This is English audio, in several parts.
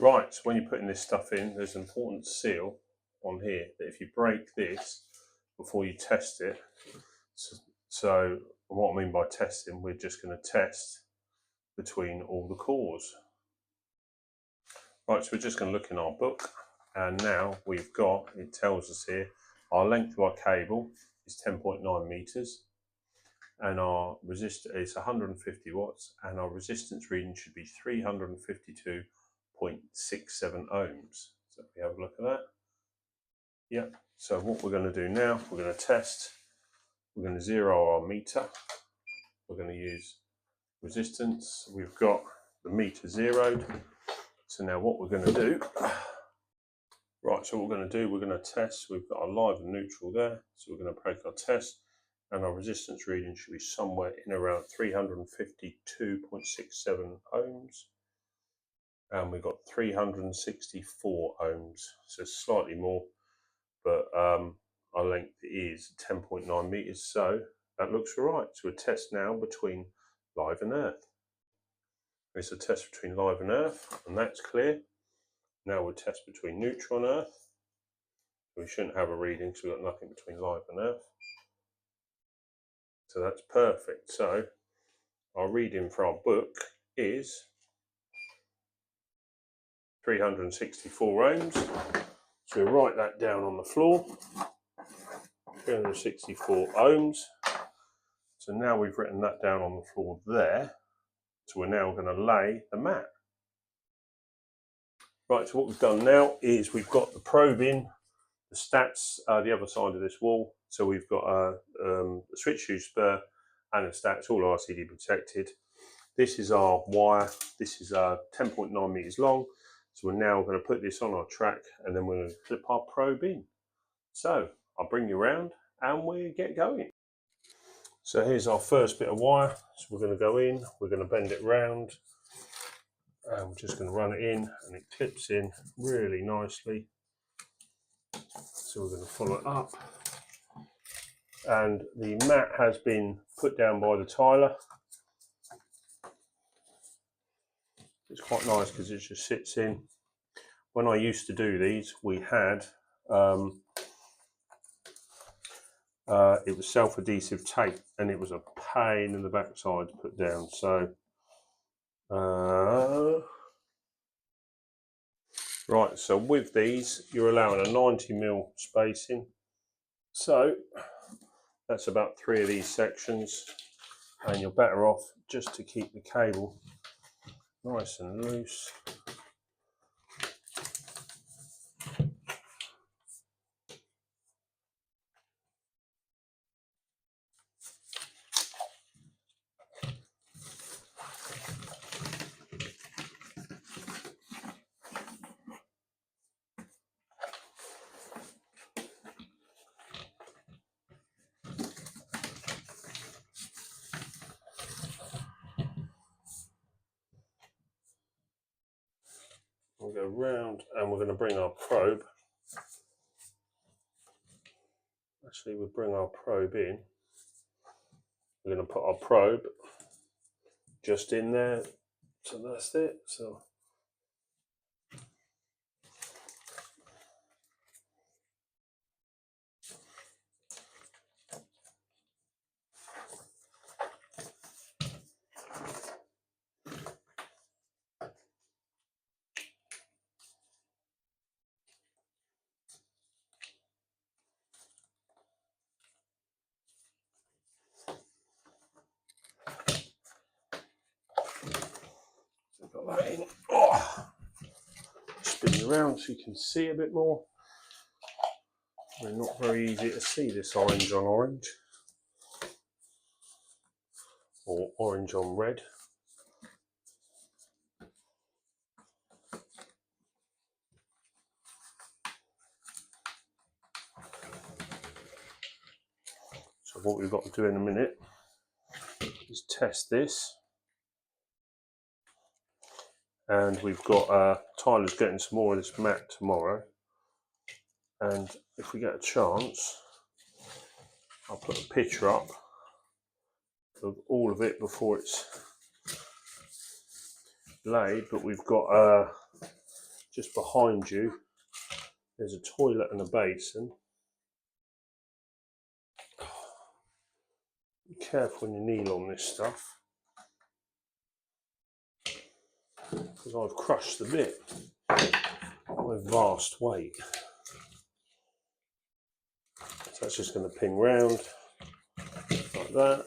Right, so when you're putting this stuff in, there's an important seal on here that if you break this before you test it, so what I mean by testing, we're just going to test between all the cores. Right, so we're just going to look in our book, and now we've got, it tells us here, our length of our cable is 10.9 meters, and our resistor is 150 watts, and our resistance reading should be 352.67 ohms. So if we have a look at that. Yep, so what we're going to do now, we're going to test, we're going to zero our meter, we're going to use resistance, we've got the meter zeroed. So now what we're going to do, right, so what we're going to do, we're going to test, we've got our live and neutral there, so we're going to break our test, and our resistance reading should be somewhere in around 352.67 ohms, and we've got 364 ohms, so slightly more, but our length is 10.9 meters, so that looks all right. So we'll test now between live and earth. It's a test between live and earth, and that's clear. Now we'll test between neutral and earth. We shouldn't have a reading because we've got nothing between live and earth. So that's perfect. So our reading for our book is 364 ohms. So we'll write that down on the floor. 364 ohms. So now we've written that down on the floor there. So we're now going to lay the mat. Right, so what we've done now is we've got the probe in, the stats the other side of this wall. So we've got a switch fuse spur and the stats, all RCD protected. This is our wire. This is 10.9 meters long. So we're now going to put this on our track, and then we're going to clip our probe in. So I'll bring you around and we get going. So here's our first bit of wire. So we're going to go in, we're going to bend it round, and we're just going to run it in, and it clips in really nicely. So we're going to follow it up, and the mat has been put down by the tiler. It's quite nice because it just sits in. When I used to do these, we had it was self-adhesive tape, and it was a pain in the backside to put down. So right, so with these you're allowing a 90mm spacing, so that's about 3 of these sections, and you're better off just to keep the cable nice and loose. We'll go round, and we're going to bring our probe. Actually, we'll bring our probe in. We're going to put our probe just in there. So that's it. So got that in. Oh, spin you around so you can see a bit more. It's not very easy to see this orange on orange, or orange on red. So what we've got to do in a minute is test this. And we've got Tyler's getting some more of this mat tomorrow, and if we get a chance, I'll put a picture up of all of it before it's laid. But we've got just behind you, there's a toilet and a basin. Be careful when you kneel on this stuff, because I've crushed the bit with vast weight. So that's just going to ping round like that.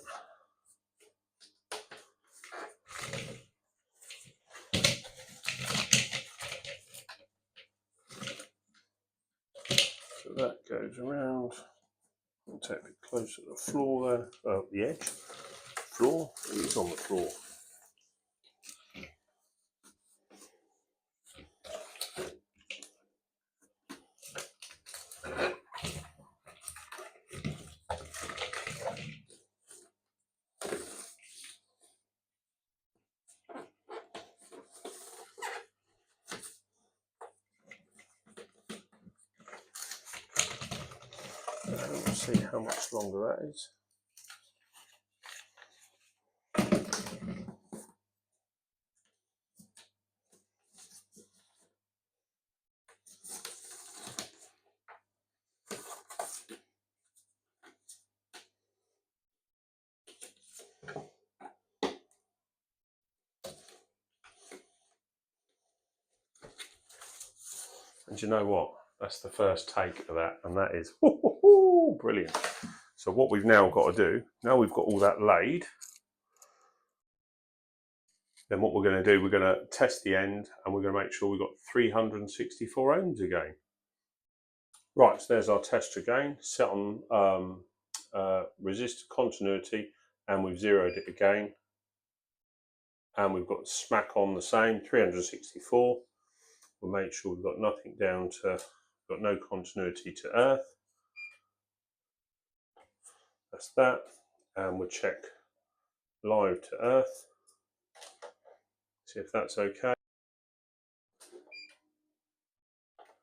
So that goes around. I'll take a bit closer to the floor there, the edge. Floor, it's on the floor. Let's see how much longer that is. And you know what? That's the first take of that, and that is brilliant. So what we've now got to do, now we've got all that laid, then what we're going to do, we're going to test the end, and we're going to make sure we've got 364 ohms again. Right, so there's our test again, set on resistor continuity, and we've zeroed it again. And we've got smack on the same, 364. We'll make sure we've got nothing down to, got no continuity to earth. That's that. And we'll check live to earth. See if that's okay.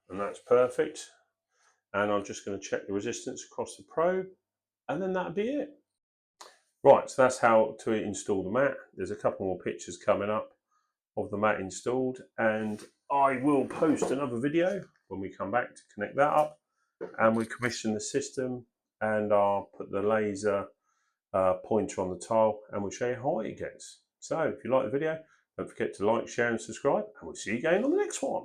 And that's perfect. And I'm just going to check the resistance across the probe, and then that'll be it. Right, so that's how to install the mat. There's a couple more pictures coming up of the mat installed, and I will post another video when we come back to connect that up, and we commission the system, and I'll put the laser pointer on the tile, and we'll show you how it gets. So if you like the video, don't forget to like, share and subscribe, and we'll see you again on the next one.